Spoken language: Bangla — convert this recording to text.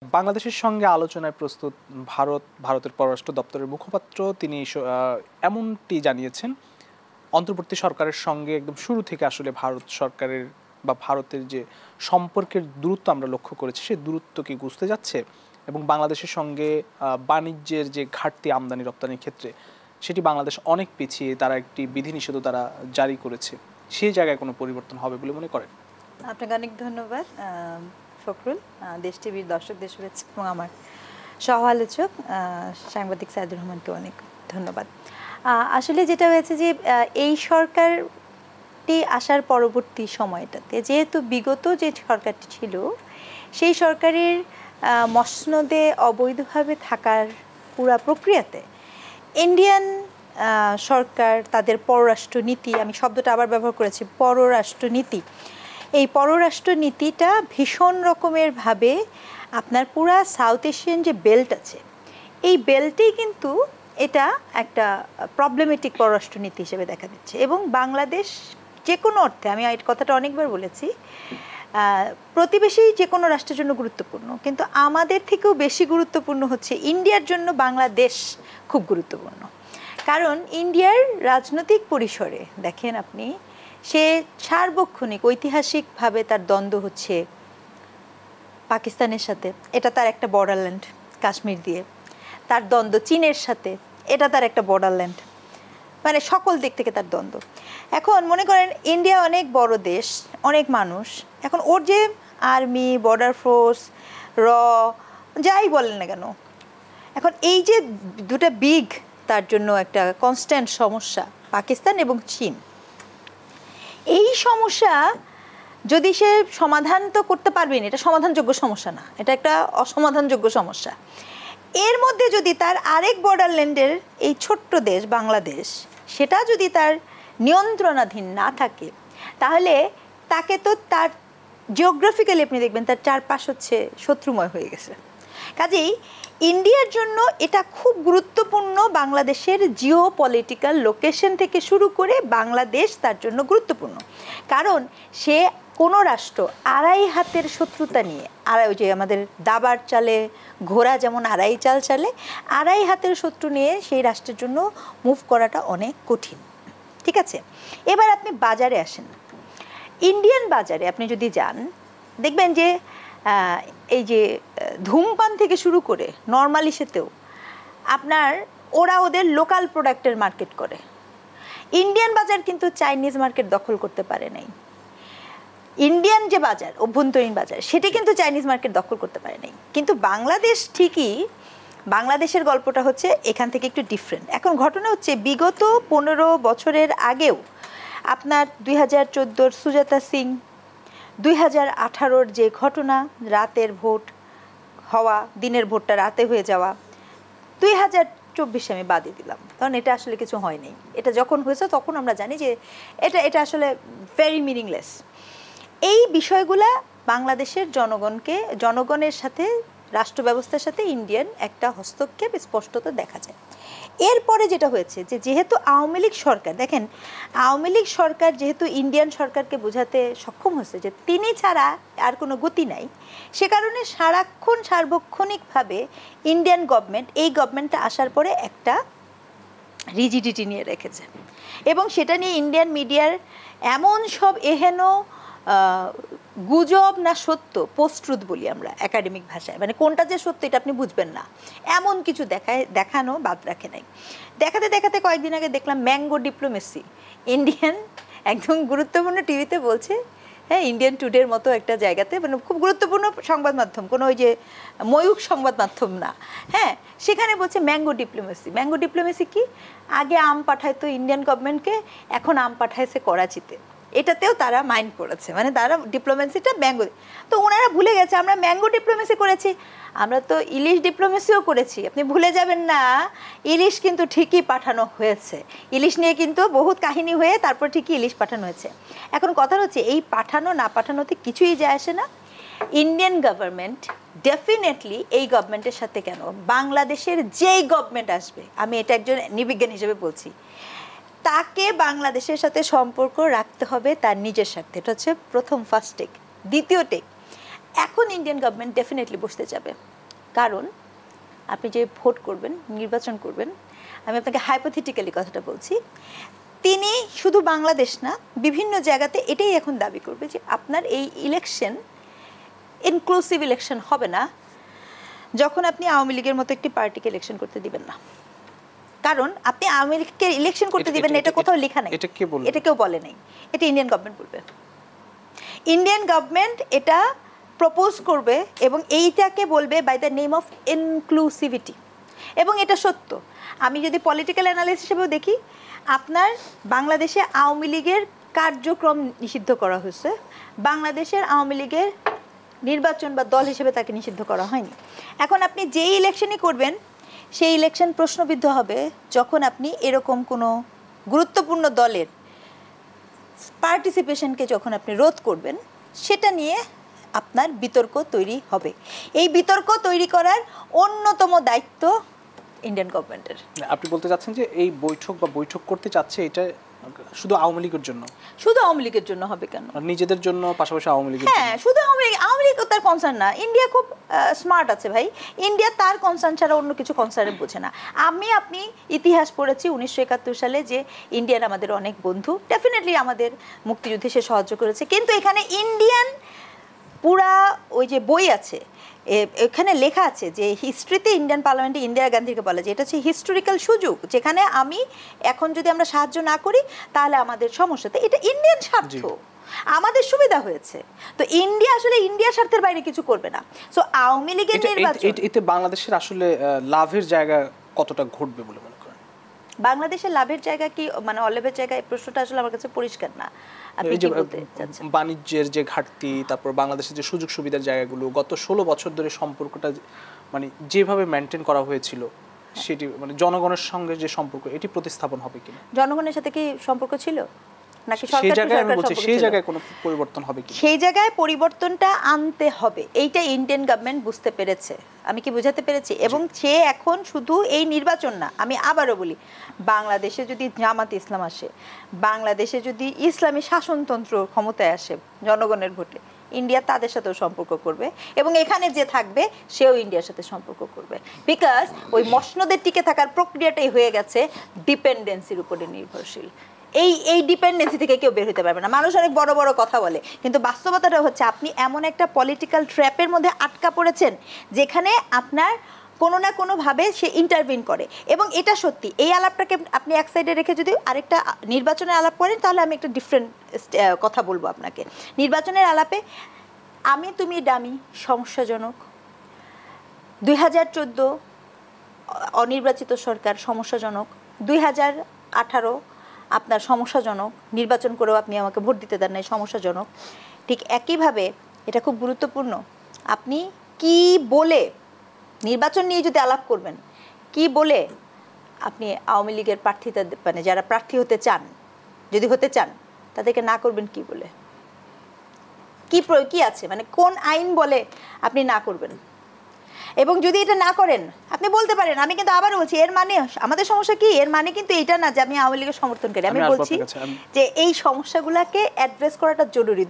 বাংলাদেশের সঙ্গে আলোচনায় প্রস্তুত ভারতের পররাষ্ট্র দপ্তরের মুখপাত্র তিনি এমনটি জানিয়েছেন, অন্তর্বর্তী সরকারের সঙ্গে একদম শুরু থেকে আসলে ভারত সরকারের বা ভারতের যে সম্পর্কের দূরত্ব আমরা লক্ষ্য করেছি, সেই দূরত্ব কি ঘুচতে যাচ্ছে এবং বাংলাদেশের সঙ্গে বাণিজ্যের যে ঘাটতি আমদানি রপ্তানির ক্ষেত্রে সেটি বাংলাদেশ অনেক পিছিয়ে, তারা একটি বিধিনিষেধও তারা জারি করেছে, সেই জায়গায় কোনো পরিবর্তন হবে বলে মনে করেন? আপনাকে অনেক ধন্যবাদ ফখরুল। দেশ টিভির দর্শকদের শুভেচ্ছা এবং আমার সহ আলোচক সাংবাদিক সাইদুর রহমানকে অনেক ধন্যবাদ। আসলে যেটা হয়েছে যে এই সরকারটি আসার পরবর্তী সময়টাতে যেহেতু বিগত যে সরকারটি ছিল সেই সরকারের মসনদে অবৈধভাবে থাকার পুরা প্রক্রিয়াতে ইন্ডিয়ান সরকার তাদের পররাষ্ট্রনীতি, আমি শব্দটা আবার ব্যবহার করেছি, পররাষ্ট্রনীতি, এই পররাষ্ট্রনীতিটা ভীষণ রকমের ভাবে আপনার পুরা সাউথ এশিয়ান যে বেল্ট আছে এই বেল্টেই কিন্তু এটা একটা প্রবলেমেটিক পররাষ্ট্রনীতি হিসেবে দেখা দিচ্ছে। এবং বাংলাদেশ যে কোনো অর্থে, আমি এই কথাটা অনেকবার বলেছি, প্রতিবেশী যে কোনো রাষ্ট্রের জন্য গুরুত্বপূর্ণ, কিন্তু আমাদের থেকেও বেশি গুরুত্বপূর্ণ হচ্ছে ইন্ডিয়ার জন্য বাংলাদেশ খুব গুরুত্বপূর্ণ। কারণ ইন্ডিয়ার রাজনৈতিক পরিসরে দেখেন আপনি, সে সার্বক্ষণিক ঐতিহাসিকভাবে তার দ্বন্দ্ব হচ্ছে পাকিস্তানের সাথে, এটা তার একটা বর্ডারল্যান্ড কাশ্মীর দিয়ে, তার দ্বন্দ্ব চীনের সাথে, এটা তার একটা বর্ডারল্যান্ড, মানে সকল দিক থেকে তার দ্বন্দ্ব। এখন মনে করেন ইন্ডিয়া অনেক বড় দেশ, অনেক মানুষ, এখন ওর যে আর্মি, বর্ডার ফোর্স, যাই বলেন না কেন, এখন এই যে দুটা বিগ তার জন্য একটা কনস্ট্যান্ট সমস্যা পাকিস্তান এবং চীন, এই সমস্যা যদি সে সমাধান তো করতে পারবেন, এটা সমাধানযোগ্য সমস্যা না, এটা একটা অসমাধানযোগ্য সমস্যা। এর মধ্যে যদি তার আরেক বর্ডারল্যান্ডের এই ছোট্ট দেশ বাংলাদেশ, সেটা যদি তার নিয়ন্ত্রণাধীন না থাকে, তাহলে তাকে তো তার জিওগ্রাফিক্যালি আপনি দেখবেন তার চারপাশ হচ্ছে শত্রুময় হয়ে গেছে। কাজেই ইন্ডিয়ার জন্য এটা খুব গুরুত্বপূর্ণ, বাংলাদেশের জিও পলিটিক্যাল লোকেশন থেকে শুরু করে বাংলাদেশ তার জন্য গুরুত্বপূর্ণ। কারণ সে কোনো রাষ্ট্র আড়াই হাতের শত্রুতা নিয়ে, ওই যে আমাদের দাবার চালে ঘোড়া যেমন আড়াই চাল চালে, আড়াই হাতের শত্রু নিয়ে সেই রাষ্ট্রের জন্য মুভ করাটা অনেক কঠিন। ঠিক আছে, এবার আপনি বাজারে আসেন, ইন্ডিয়ান বাজারে আপনি যদি যান দেখবেন যে এই যে ধূমপান থেকে শুরু করে নর্মালিসেতেও আপনার ওরা ওদের লোকাল প্রোডাক্টের মার্কেট করে। ইন্ডিয়ান বাজার কিন্তু চাইনিজ মার্কেট দখল করতে পারে নাই। ইন্ডিয়ান যে বাজার, অভ্যন্তরীণ বাজার, সেটি কিন্তু চাইনিজ মার্কেট দখল করতে পারে নাই। কিন্তু বাংলাদেশ ঠিকই, বাংলাদেশের গল্পটা হচ্ছে এখান থেকে একটু ডিফারেন্ট। এখন ঘটনা হচ্ছে বিগত 15 বছরের আগেও আপনার 2014 সুজাতা সিং, 2018 যে ঘটনা, রাতের ভোট হওয়া, দিনের ভোটটা রাতে হয়ে যাওয়া, 2024 আমি বাদই দিলাম, কারণ এটা আসলে কিছু হয়নি। এটা যখন হয়েছে তখন আমরা জানি যে এটা আসলে ভেরি মিনিংলেস। এই বিষয়গুলা বাংলাদেশের জনগণের সাথে, রাষ্ট্র ব্যবস্থার সাথে ইন্ডিয়ান একটা হস্তক্ষেপ স্পষ্টত দেখা যায়। এরপরে যেটা হয়েছে যে যেহেতু আওয়ামী লীগ সরকার, দেখেন আওয়ামী লীগ সরকার যেহেতু ইন্ডিয়ান সরকারকে বোঝাতে সক্ষম হয়েছে যে তিনি ছাড়া আর কোনো গতি নাই, সে কারণে সারাক্ষণ সার্বক্ষণিকভাবে ইন্ডিয়ান গভর্নমেন্ট, এই গভর্নমেন্টটা আসার পরে একটা রিজিডিটি নিয়ে রেখেছে। এবং সেটা নিয়ে ইন্ডিয়ান মিডিয়ার এমন সব এহেন গুজব না সত্য, পোস্ট ট্রুথ বলি আমরা একাডেমিক ভাষায়, মানে কোনটা যে সত্য এটা আপনি বুঝবেন না, এমন কিছু দেখানো বাদ রাখে নাই। দেখাতে দেখাতে কয়েকদিন আগে দেখলাম ম্যাঙ্গো ডিপ্লোমেসি, ইন্ডিয়ান একদম গুরুত্বপূর্ণ টিভিতে বলছে, হ্যাঁ, ইন্ডিয়ান টুডের মতো একটা জায়গাতে, মানে খুব গুরুত্বপূর্ণ সংবাদ মাধ্যম, কোনো ওই যে ময়ূখ সংবাদ মাধ্যম না, হ্যাঁ, সেখানে বলছে ম্যাঙ্গো ডিপ্লোমেসি। ম্যাঙ্গো ডিপ্লোমেসি কি? আগে আম পাঠাইতো ইন্ডিয়ান গভর্নমেন্টকে, এখন আম পাঠাইছে করাচিতে, এটাতেও তারা মাইন্ড করেছে, মানে তারা ডিপ্লোমেসিটা ম্যাঙ্গো, তো ওনারা ভুলে গেছে আমরা ম্যাঙ্গো ডিপ্লোমেসি করেছি, আমরা তো ইলিশ ডিপ্লোমেসিও করেছি। আপনি ভুলে যাবেন না, ইলিশ কিন্তু ঠিকই পাঠানো হয়েছে, ইলিশ নিয়ে কিন্তু বহুত কাহিনী হয়ে তারপর ঠিকই ইলিশ পাঠানো হয়েছে। এখন কথা হচ্ছে এই পাঠানো না পাঠানোতে কিছুই যায় আসে না। ইন্ডিয়ান গভর্নমেন্ট ডেফিনেটলি এই গভর্নমেন্টের সাথে, কেন বাংলাদেশের যেই গভর্নমেন্ট আসবে, আমি এটা একজন নিবিজ্ঞান হিসেবে বলছি, তাকে বাংলাদেশের সাথে সম্পর্ক রাখতে হবে তার নিজের স্বার্থে। এটা হচ্ছে প্রথম ফার্স্ট টেক। দ্বিতীয় টেক, এখন ইন্ডিয়ান গভর্নমেন্ট ডেফিনেটলি বসতে যাবে, কারণ আপনি যে ভোট করবেন, নির্বাচন করবেন, আমি আপনাকে হাইপোথেটিক্যালি কথাটা বলছি, তিনি শুধু বাংলাদেশ না বিভিন্ন জায়গাতে এটাই এখন দাবি করবে যে আপনার এই ইলেকশন ইনক্লুসিভ ইলেকশন হবে না যখন আপনি আওয়ামী লীগের মতো একটি পার্টিকে ইলেকশন করতে দিবেন না। কারণ আপনি আওয়ামী লীগকে ইলেকশন করতে দিবেন না, এটা কোথাও লেখা নেই, এটা কেউ বলে নাই, এটা ইন্ডিয়ান গভর্নমেন্ট বলবে। ইন্ডিয়ান গভর্নমেন্ট এটা প্রপোজ করবে এবং এইটাকে বলবে by the name of inclusivity, এবং এটা সত্য। আমি যদি পলিটিক্যাল অ্যানালিস্ট হিসেবেও দেখি, আপনার বাংলাদেশে আওয়ামী লীগের কার্যক্রম নিষিদ্ধ করা হয়েছে, বাংলাদেশের আওয়ামী লীগের নির্বাচন বা দল হিসেবে তাকে নিষিদ্ধ করা হয়নি। এখন আপনি যেই ইলেকশনই করবেন সেই ইলেকশন প্রশ্নবিদ্ধ হবে যখন আপনি এরকম কোনো গুরুত্বপূর্ণ দলের পার্টিসিপেশনকে যখন আপনি রোধ করবেন, সেটা নিয়ে আপনার বিতর্ক তৈরি হবে। এই বিতর্ক তৈরি করার অন্যতম দায়িত্ব ইন্ডিয়ান গভর্নমেন্টের। আপনি বলতে চাচ্ছেন যে এই বৈঠক করতে চাচ্ছে এটা শুধু আওয়ামী লীগের জন্য? শুধু আওয়ামী লীগের জন্য হবে কেন? নিজেদের জন্য, পাশাপাশি আওয়ামী লীগের? হ্যাঁ, শুধু আওয়ামী লীগ তার কনসার্ন না। ইন্ডিয়া খুব স্মার্ট আছে ভাই, ইন্ডিয়া তার কনসার্ন ছাড়া অন্য কিছু কনসার্ন বোঝে না। আপনি ইতিহাস পড়েছি 1971 সালে যে ইন্ডিয়ান আমাদের অনেক বন্ধু, ডেফিনেটলি আমাদের মুক্তিযুদ্ধে সে সাহায্য করেছে, কিন্তু এখানে ইন্ডিয়ান পুরা ওই যে বই আছে, এখানে লেখা আছে যে হিস্ট্রিতে ইন্ডিয়ান পার্লামেন্টে ইন্দিরা গান্ধীকে বলা যায় এটা হচ্ছে হিস্টোরিক্যাল সুযোগ, যেখানে আমি এখন যদি আমরা সাহায্য না করি তাহলে আমাদের সমস্যাতে, এটা ইন্ডিয়ান স্বার্থ, আমাদের সুবিধা হয়েছে। তো ইন্ডিয়া আসলে ইন্ডিয়ার স্বার্থের বাইরে কিছু করবে না। সো আওয়ামী লীগের নির্বাচন, এতে বাংলাদেশের আসলে লাভের জায়গা কতটা ঘটবে বলে মনে করেন? বাংলাদেশের লাভের জায়গা কি, মানে অলাভের জায়গা, এই প্রশ্নটা আসলে আমার কাছে পরিষ্কার না। বাণিজ্যের যে ঘাটতি, তারপর বাংলাদেশের যে সুযোগ সুবিধার জায়গাগুলো, গত 16 বছর ধরে সম্পর্কটা মানে যেভাবে মেনটেন করা হয়েছিল, সেটি মানে জনগণের সঙ্গে যে সম্পর্ক, এটি প্রতিস্থাপন হবে কিনা? জনগণের সাথে কি সম্পর্ক ছিল নাকি সেই জায়গায় কোনো পরিবর্তন হবে কি? সেই জায়গায় পরিবর্তনটা আনতে হবে, এইটা ইন্ডিয়ান গভর্নমেন্ট বুঝতে পেরেছে। আমি কি বুঝাতে পেরেছি? এবং সে এখন শুধু এই নির্বাচন না, আমি আবারও বলি, বাংলাদেশে যদি জামাত ইসলাম আসে, বাংলাদেশে যদি ইসলামী শাসনতন্ত্র ক্ষমতায় আসে জনগণের ভোটে, ইন্ডিয়া তাদের সাথেও সম্পর্ক করবে, এবং এখানে যে থাকবে সেও ইন্ডিয়ার সাথে সম্পর্ক করবে। বিকজ ওই মসনদের টিকে থাকার প্রক্রিয়াটাই হয়ে গেছে ডিপেন্ডেন্সির উপরে নির্ভরশীল। এই ডিপেন্ডেন্সি থেকে কেউ বের হতে পারবে না। মানুষ অনেক বড় বড় কথা বলে, কিন্তু বাস্তবতাটা হচ্ছে আপনি এমন একটা পলিটিক্যাল ট্র্যাপের মধ্যে আটকা পড়েছেন যেখানে আপনার কোনো না কোনোভাবে সে ইন্টারভিন করে। এবং এটা সত্যি, এই আলাপটাকে আপনি এক সাইডে রেখে যদি আরেকটা নির্বাচনের আলাপ করেন, তাহলে আমি একটা ডিফারেন্ট কথা বলবো আপনাকে। নির্বাচনের আলাপে আমি তুমি ডামি সমস্যাজনক, 2014 অনির্বাচিত সরকার সমস্যাজনক, 2018 আপনার সমস্যাজনক, নির্বাচন করেও আপনি আমাকে ভোট দিতে দেন নাই, সমস্যাজনক। ঠিক একইভাবে এটা খুব গুরুত্বপূর্ণ, আপনি কি বলে নির্বাচন নিয়ে যদি আলাপ করবেন, কি বলে আপনি আওয়ামী লীগের প্রার্থীতা, মানে যারা প্রার্থী হতে চান, যদি হতে চান, তাদেরকে না করবেন কি বলে, কি আছে, মানে কোন আইন বলে আপনি না করবেন? এবং যদি এটা না করেন, আপনি বলতে পারেন, আমি কিন্তু আবার বলছি, এর মানে আমাদের সমস্যা কি, এর মানে কিন্তু এটা না যে আমি আওয়ামী লীগের সমর্থন করি। আমি বলছি যে এই সমস্যাগুলোকে অ্যাড্রেস করাটা জরুরি।